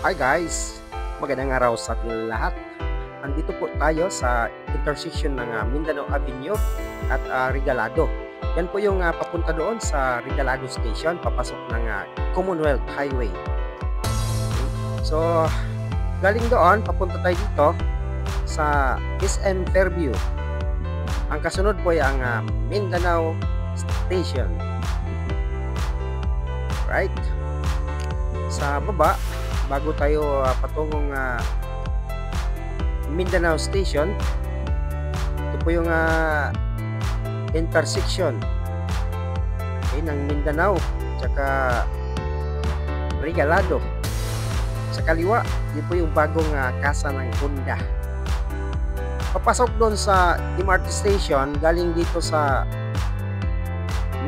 Hi guys! Magandang araw sa ating lahat. Andito po tayo sa intersection ng Mindanao Avenue at Regalado. Yan po yung papunta doon sa Regalado Station, papasok ng Commonwealth Highway. So, galing doon, papunta tayo dito sa SM Fairview. Ang kasunod po ay ang Mindanao Station. Right? Sa baba, bago tayo patungong Mindanao Station, ito po yung intersection ng Mindanao tsaka Regalado. Sa kaliwa, yun po yung bagong kasa ng Honda. Papasok doon sa MRT station, galing dito sa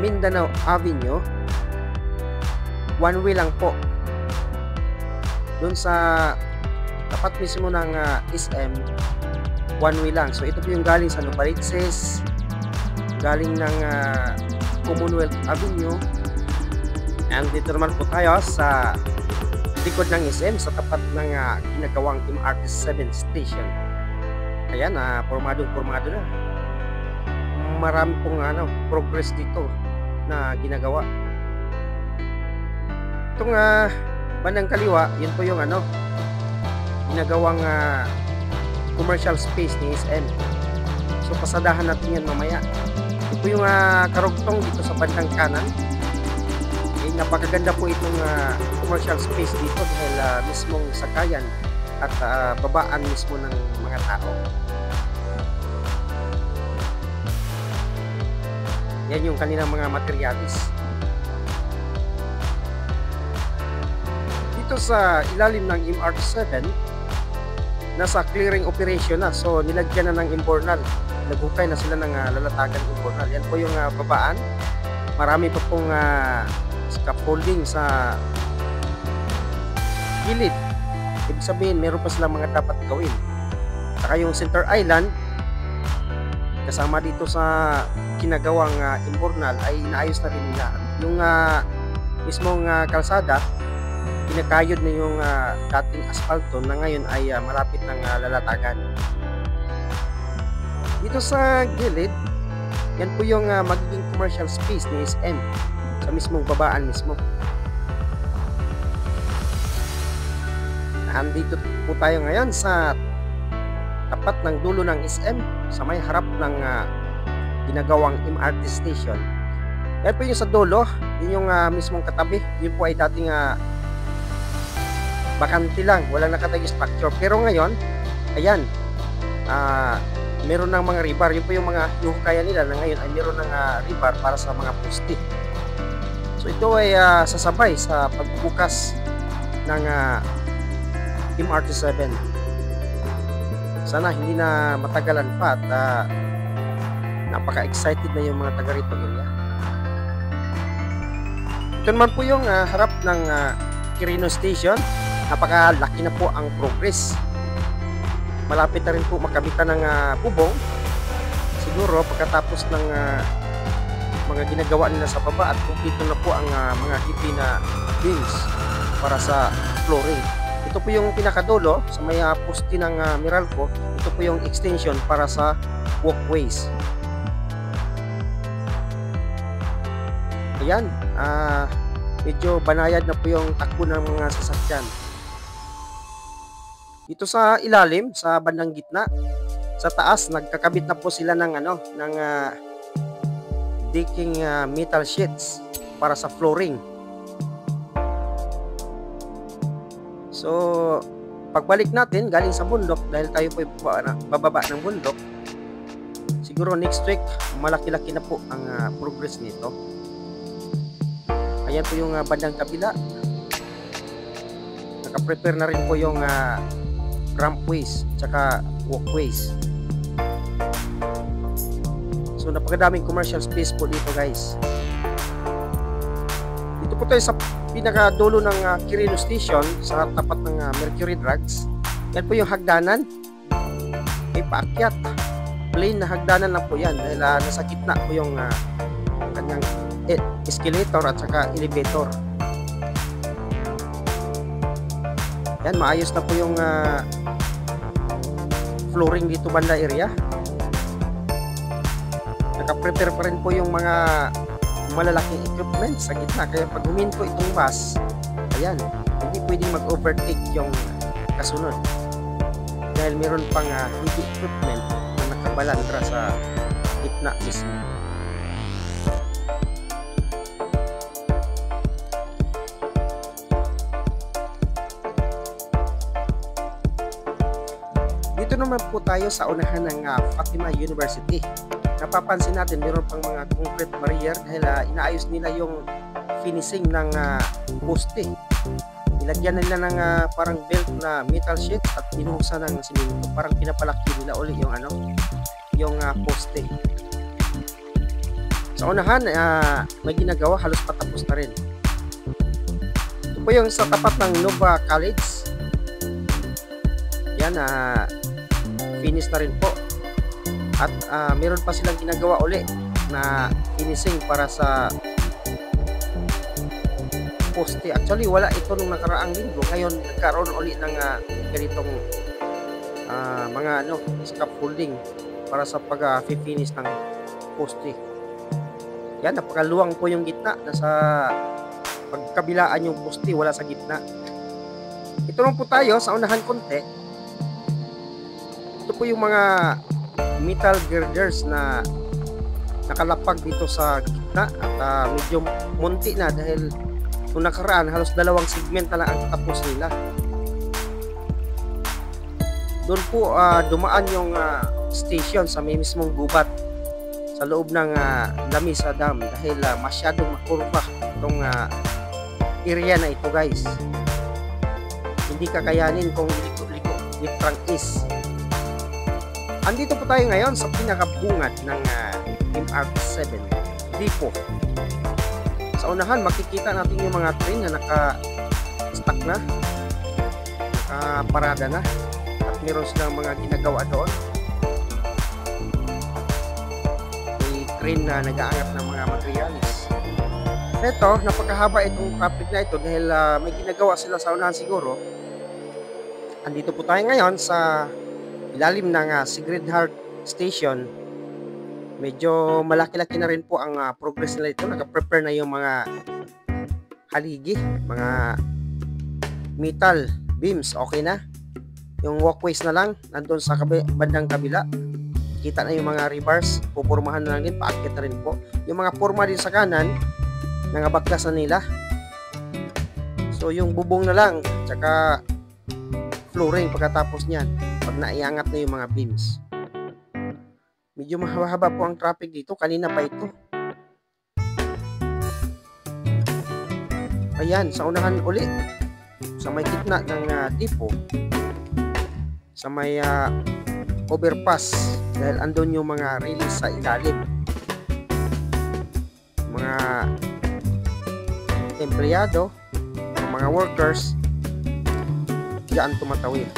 Mindanao Avenue, one way lang po. Doon sa tapat mismo ng SM, one way lang. So ito po yung galing sa Novaliches, galing ng Commonwealth Avenue, and dito naman po tayo sa likod ng SM sa tapat ng ginagawang MRT7 station. Ayan, pormado na. Marami pong progress dito na ginagawa. Itong bandang kaliwa, yun po yung ginagawang commercial space ni SM. So pasadahan natin yan mamaya. Ito po yung karugtong dito sa bandang kanan. Napakaganda po itong commercial space dito dahil mismong sakayan at babaan mismo ng mga tao. Yan yung kanilang mga materialis. Dito sa ilalim ng MRT7, nasa clearing operation na. So nilagyan na ng imbornal. Naghukay na sila ng lalatagan imbornal. Yan po yung babaan. Marami pa pong scaffolding sa gilid. Ibig sabihin, meron pa silang mga dapat gawin. Saka yung center island, kasama dito sa ginagawang imbornal, ay inaayos na rin nila. Yung mismong kalsada, pinakayod na yung dating asphalto na ngayon ay malapit ng lalatagan. Dito sa gilid, yan po yung magiging commercial space ni SM sa mismong babaan mismo. Andito po tayo ngayon sa tapat ng dulo ng SM sa may harap ng ginagawang MRT station. Yan po yung sa dulo, yun yung mismong katabi. Yun po ay dating bakante lang, walang nakatagong structure. Pero ngayon, ayan, meron ng mga rebar. Yun po yung mga hinuhukayan nila na ngayon ay meron ng rebar para sa mga poste. So ito ay sasabay sa pagbubukas ng MRT7. Sana hindi na matagalan pa at napaka-excited na yung mga taga rito area. Ito naman po yung harap ng Quirino Station. Napakalaki na po ang progress. Malapit na rin po makabitan ng bubong. Siguro pagkatapos ng mga ginagawa nila sa baba at kumpleto na po ang mga heavy na beams para sa flooring. Ito po yung pinakadulo sa may poste ng Meralco. Ito po yung extension para sa walkways. Ayan, medyo banayad na po yung takbo ng mga sasakyan. Dito sa ilalim, sa bandang gitna, sa taas, nagkakabit na po sila ng decking metal sheets para sa flooring. So, pagbalik natin galing sa bundok, dahil tayo po bababa ng bundok, siguro next week, malaki-laki na po ang progress nito. Ayan po yung bandang kabila. Naka-prepare na rin po yung rampways tsaka walkways. So napakadaming commercial space po dito guys. Dito po tayo sa pinakadulo ng Quirino Station sa tapat ng Mercury Drugs. Yan po yung hagdanan. May paakyat. Plain na hagdanan lang po yan dahil nasa gitna po yung kanyang escalator at saka elevator. Yan, maayos na po yung flooring dito banda area. Naka-prepare pa rin po yung mga malalaking equipment sa gitna. Kaya pag huminto itong bus, ayan, hindi pwedeng mag-overtake yung kasunod. Dahil meron pang heavy equipment na nakabalandra sa gitna mismo. Dito naman po tayo sa unahan ng Fatima University. Napapansin natin meron pang mga concrete barrier dahil inaayos nila yung finishing ng poste. Ilagyan nila ng parang belt na metal sheet at binuhusan ng simento. Parang pinapalaki nila uli yung yung poste. Sa unahan may ginagawa, halos patapos na rin. Ito po yung sa tapat ng Nova College. Yan, finish na rin po. At meron pa silang ginagawa uli na finishing para sa poste. Actually wala ito nung nakaraang linggo. Ngayon nagkaroon uli ng ganitong mga scaffolding para sa pag-finish ng poste. Yan, napakaluwang po yung gitna. Nasa pagkabilaan yung poste, wala sa gitna. Ito lang po tayo sa unahan konti. Ito po yung mga metal girders na nakalapag dito sa gitna at medyo munti na dahil nung nakaraan halos 2 segment na lang ang tapos nila. Doon po dumaan yung station sa may mismong gubat sa loob ng Lamesa Dam dahil masyadong makurba itong area na ito, guys. Hindi kakayanin kung liko-liko is. Andito po tayo ngayon sa pinakabungad ng MRT7 depot. Sa unahan makikita natin yung mga train na naka-stack na, naka-parada na, at meron silang mga ginagawa doon. May train na nag-aangat ng mga materialis. Ito, napakahaba itong traffic na ito dahil may ginagawa sila sa unahan siguro. Andito po tayo ngayon sa ilalim ng Sacred Heart Station. Medyo malaki-laki na rin po ang progress nila ito. Naka-prepare na yung mga haligi, mga metal beams, okay na. Yung walkways na lang nandun sa bandang kabila. Kita na yung mga rebars, pupurmahan na lang din, paakit na rin po. Yung mga forma din sa kanan, nangabaklas na nila. So yung bubong na lang, tsaka flooring pagkatapos niyan, pag naiangat na yung mga beams. Medyo mahaba-haba po ang traffic dito. Kanina pa ito. Ayan, sa unahan uli. Sa may gitna ng depot. Sa may overpass. Dahil andun yung mga release sa ilalim. Mga empleyado, mga workers, diyan tumatawid.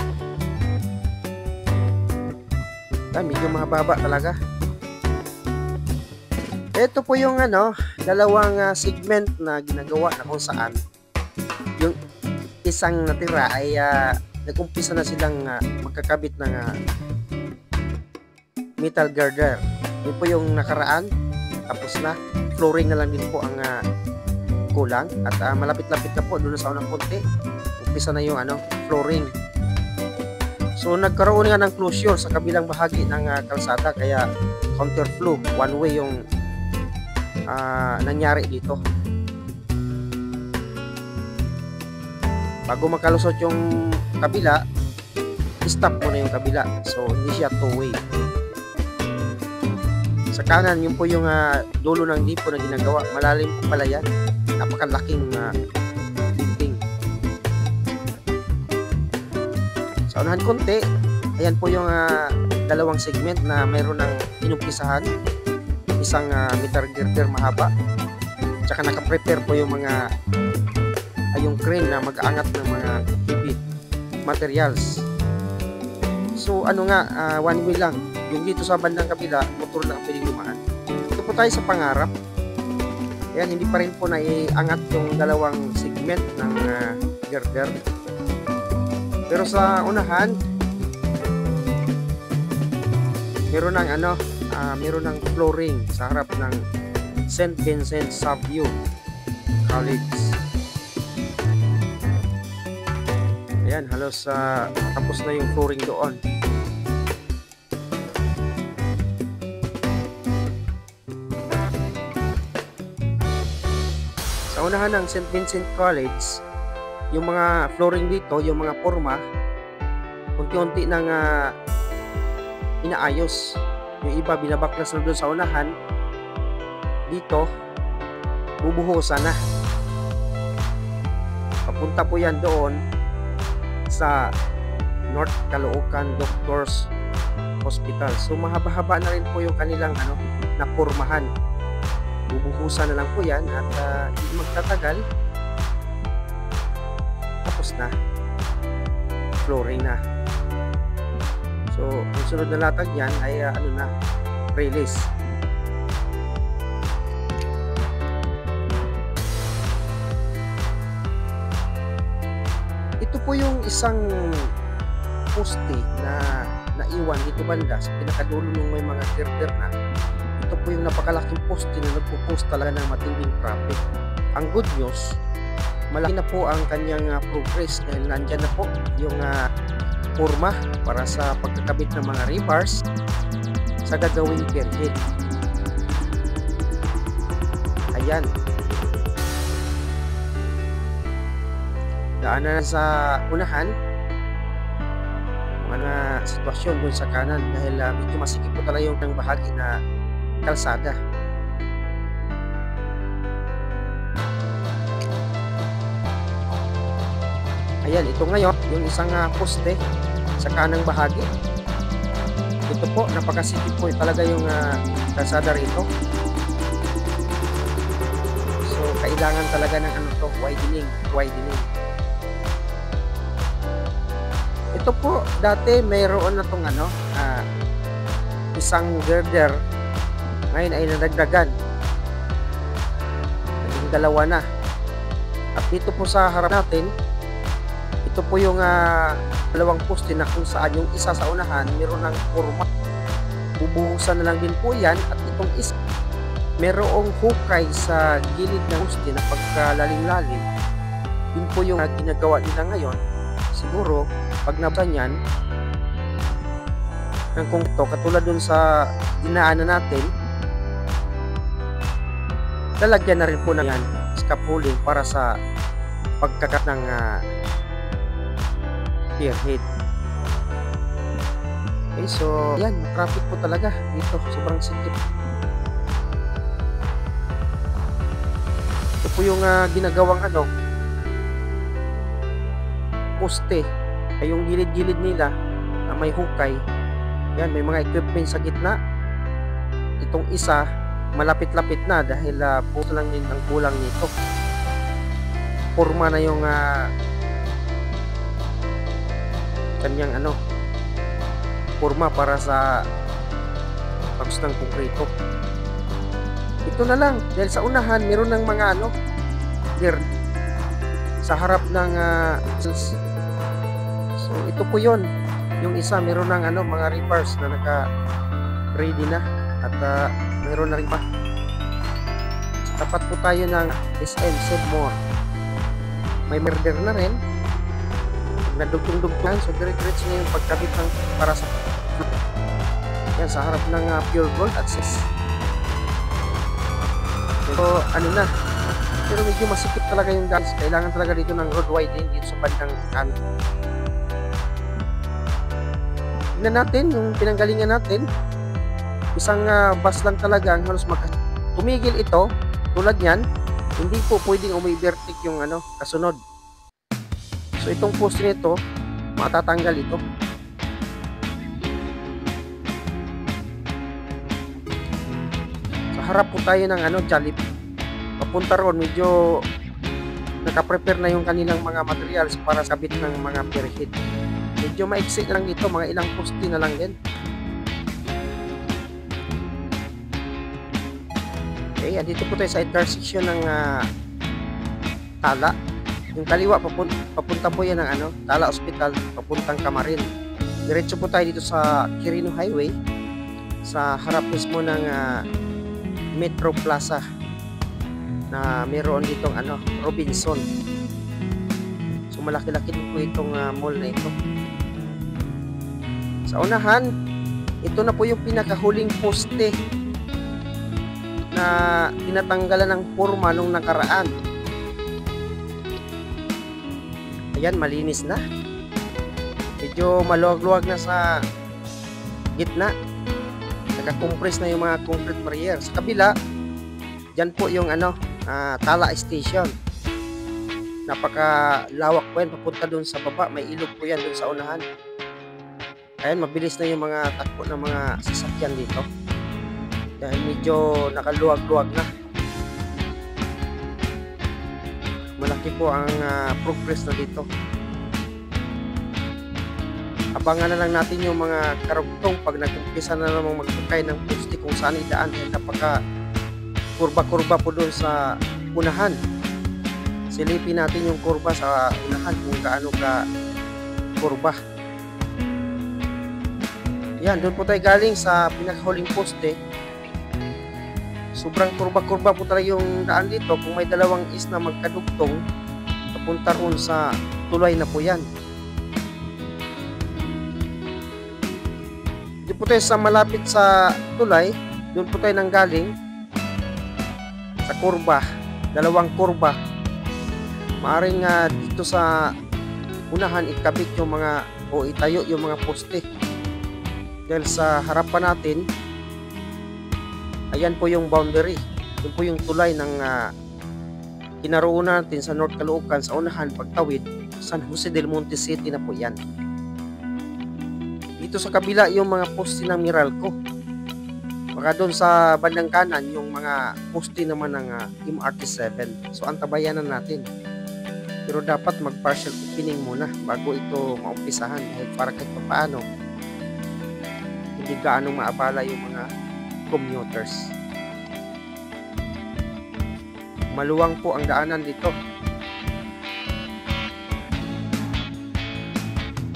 Medyo mahaba talaga. Ito po yung dalawang segment na ginagawa na kung saan yung isang natira ay nag-umpisa na silang magkakabit ng metal girder. Yun po yung nakaraan, tapos na. Flooring na lang din po ang kulang at malapit-lapit na po doon sa unang konti. Umpisa na yung flooring. So nagkaroon nga ng closure sa kabilang bahagi ng kalsada, kaya counterflow, one way yung nangyari dito. Bago makalusot yung kabila, stop mo na yung kabila. So hindi siya two-way. Sa kanan, yun po yung dulo ng depot na ginagawa. Malalim po pala yan. Napakalaking building. Sa unahan konti, ayan po yung dalawang segment na mayroon ng inumpisahan. Isang metal girder mahaba. Tsaka nakaprepare po yung mga yung crane na mag-aangat ng mga heavy materials. So one way lang. Yung dito sa bandang kabila, motor lang ang pwedeng dumaan. Ito po tayo sa pangarap. Ayan, hindi pa rin po naiangat yung dalawang segment ng girder. Pero sa unahan, meron ng meron ng flooring sa harap ng St. Vincent Xavier College. Ayan, halos tapos na yung flooring doon. Sa unahan ng St. Vincent College, yung mga flooring dito, yung mga forma, unti-unti nang inaayos. Yung iba binabaklas na doon sa unahan. Dito, bubuhusan na. Papunta po yan doon sa North Caloocan Doctors Hospital. So mahaba-haba na rin po yung kanilang napurmahan. Bubuhusan na lang po yan at hindi magtatagal, tapos na, flooring na. So ang sunod na latag yan ay release. Ito po yung isang poste na naiwan dito banda sa pinakadulo ng may mga girder na. Ito po yung napakalaking poste na nagpo-post talaga ng matinding traffic. Ang good news, malaki na po ang kanyang progress dahil nandyan na po yung forma para sa pagkakabit ng mga rebars sa gagawing pierhead. Ayan. Daanan na sa unahan mga sitwasyon dun sa kanan dahil medyo masikip po talaga yung bahagi na kalsada. Ayan, ito ngayon yung isang poste sa kanang bahagi. Ito po, napakasikip po talaga yung kalsada rito. So kailangan talaga ng widening. Ito po, dati mayroon na tong isang girder. Ngayon ay nadagdagan. Naging dalawa na. At dito po sa harap natin, ito po yung dalawang poste na kung saan yung isa sa unahan mayroon ng forma. Bubuhusan na lang din po yan. At itong isa, mayroong hukay sa gilid ng poste na pagkalalim-lalim. Yun po yung ginagawa nila ngayon. Siguro, pag nabasan yan, ng kungto, katulad dun sa dinaanan natin, lalagyan na rin po na yan scaffolding para sa pagkakat ng pierhead. Okay, so yan, traffic po talaga dito, sobrang sikip. Ito po yung ginagawang poste ay yung gilid-gilid nila na may hukay. Yan, may mga equipment sa gitna. Itong isa malapit-lapit na dahil puso lang din ang kulang nito. Forma na yung kanyang forma para sa pagsus ng konkreto. Ito na lang dahil sa unahan meron ng mga gird sa harap ng so ito po yon. Yung isa meron ng mga rebars na naka-ready na at meron na rin pa. Tapat po tayo ng SM Sedmore. May murder na rin. Nadugtong-dugtong so dire-diretso na yung pagkabit ng para sa yan sa harap ng Pure Gold at SIS. So na, pero medyo masikip talaga yung dance. Kailangan talaga dito ng road widening dito sa bandang kanan. Tingnan natin yung pinanggalingan natin. Isang bus lang talaga ang halos tumigil ito. Tulad yan, hindi po pwedeng umibertik yung kasunod. So itong post nito, matatanggal ito. Sa harap po tayo ng Jollibee. Papunta ron, medyo nakaprepare na yung kanilang mga materials para sabit ng mga pierhead. Medyo maiksi lang dito, mga ilang poste na lang din. Okay, andito po tayo sa intersection ng Tala Yung kaliwa papunta po yan ng ano, Tala Hospital, papuntang Camarines. Diretso po tayo dito sa Quirino Highway, sa harap mismo ng Metro Plaza na meron ditong ano, Robinson. So malaki-laki din po itong mall na ito. Sa unahan, ito na po yung pinakahuling poste na tinatanggalan ng porma nung nakaraan. Ayan, malinis na. Medyo maluwag-luwag na sa gitna. Naka-compress na yung mga concrete barrier. Sa kabila, dyan po yung ano, Tala Station. Napaka-lawak po yan. Papunta dun sa baba. May ilog po yan dun sa unahan. Ayan, mabilis na yung mga takbo ng mga sasakyan dito. Dahil medyo nakaluwag-luwag na. Malaki po ang progress na dito. Abangan na lang natin yung mga karugtong pag nag-umpisa na namang magbukay ng poste kung saan idaan. Dahil napaka kurba-kurba po doon sa unahan. Silipin natin yung kurba sa unahan kung gaano ka kurba. Yan, doon po tayo galing sa pinakahuling poste. Sobrang kurba-kurba po talaga yung daan dito. Kung may dalawang is na magkadugtong, papunta ron sa tulay na po yan. Di po tayo sa malapit sa tulay. Doon po tayo nanggaling sa kurba. Dalawang kurba. Maaring dito sa unahan ikabit yung mga o itayo yung mga poste. Dahil sa harapan natin, ayan po yung boundary. Yun po yung tulay ng kinaroonan natin sa North Caloocan sa unahan pagtawid. San Jose del Monte City na po yan. Dito sa kabila yung mga poste ng Meralco. Baka doon sa bandang kanan yung mga poste naman ng MRT7. So antabayanan natin. Pero dapat mag-partial opening muna bago ito maumpisahan. Dahil para kahit paano hindi gaano maabala yung mga commuters. Maluwang po ang daanan dito.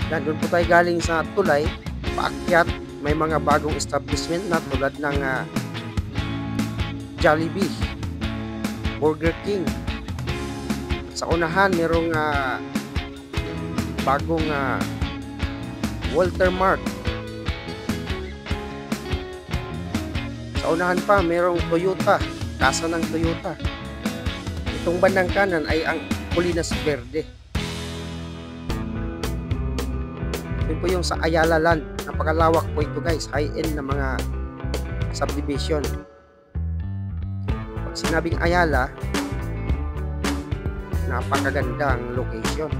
Yan, doon po tayo galing sa tulay, paakyat, may mga bagong establishment na tulad ng Jollibee, Burger King. Sa unahan, merong bagong Walter Mart. Sa unahan pa, merong Toyota, kasa ng Toyota. Itong bandang kanan ay ang Colinas Verde. Yun po yung sa Ayala Land. Napakalawak po ito guys, high-end na mga subdivision. Pag sinabing Ayala, napakaganda ang location.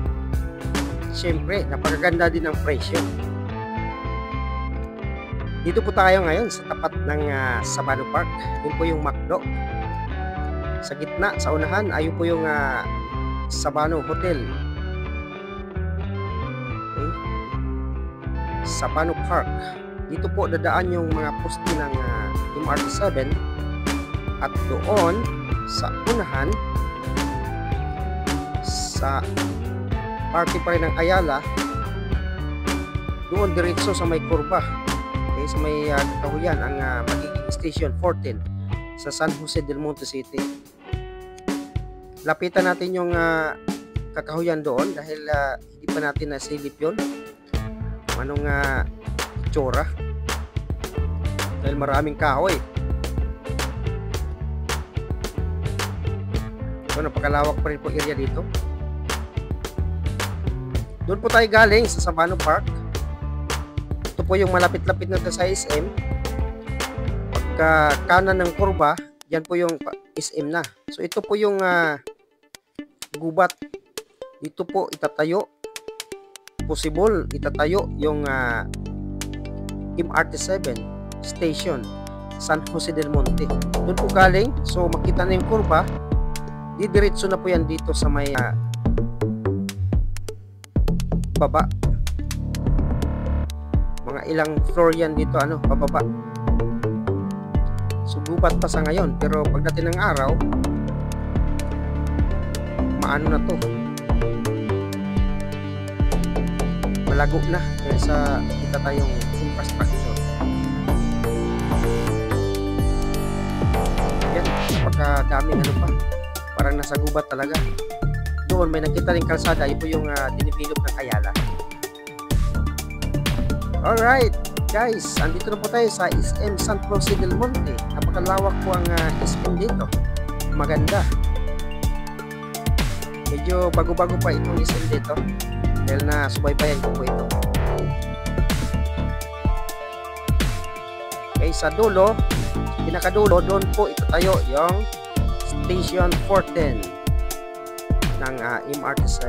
Siyempre, napakaganda din ang presyo. Dito po tayo ngayon sa tapat ng Sabano Park. Yun po yung McDo. Sa gitna, sa unahan, ayun po yung Sabano Hotel. Okay. Sabano Park. Dito po dadaan yung mga poste ng MRT7. At doon, sa unahan, sa party pa rin ng Ayala, doon diretso sa may kurba. Okay, sa may kakahuyan ang magiging Station 14 sa San Jose del Monte City. Lapitan natin yung kakahuyan doon dahil hindi pa natin nasilip yun anong itsura dahil maraming kahoy. So napakalawak pa rin po area dito. Doon po tayo galing sa Sabano Park. Ito po yung malapit-lapit na sa SM. Pagka kanan ng kurba, yan po yung SM na. So ito po yung gubat. Dito po itatayo. Possible itatayo yung MRT7 station San Jose del Monte. Doon po galing. So makita na yung kurba. Didiretso na po yan dito sa may baba. Mga ilang floor yan dito pababa. Sugubat pa sa ngayon pero pagdating ng araw maano na to, malago na dahil sa kita tayong infrastructure. Yan, napakadaming ano pa, parang nasa gubat talaga. Doon may nakita rin kalsada, ito yung dinivelop ng Ayala. Alright guys, andito na po tayo sa SM San Jose del Monte. Napakalawak po ang SM dito, maganda. Medyo bago-bago pa itong SM dito dahil na subaybayan ko po ito. Okay, sa dulo, pinakadulo, doon po ito tayo yung Station 410 ng MRT7.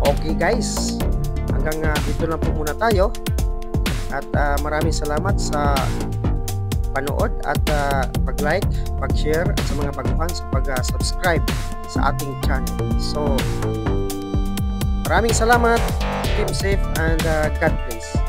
Okay guys, hanggang dito lang po muna tayo at maraming salamat sa panood at pag-like, pag-share at sa mga baguhan sa pag-subscribe sa ating channel. So, maraming salamat, keep safe and God bless.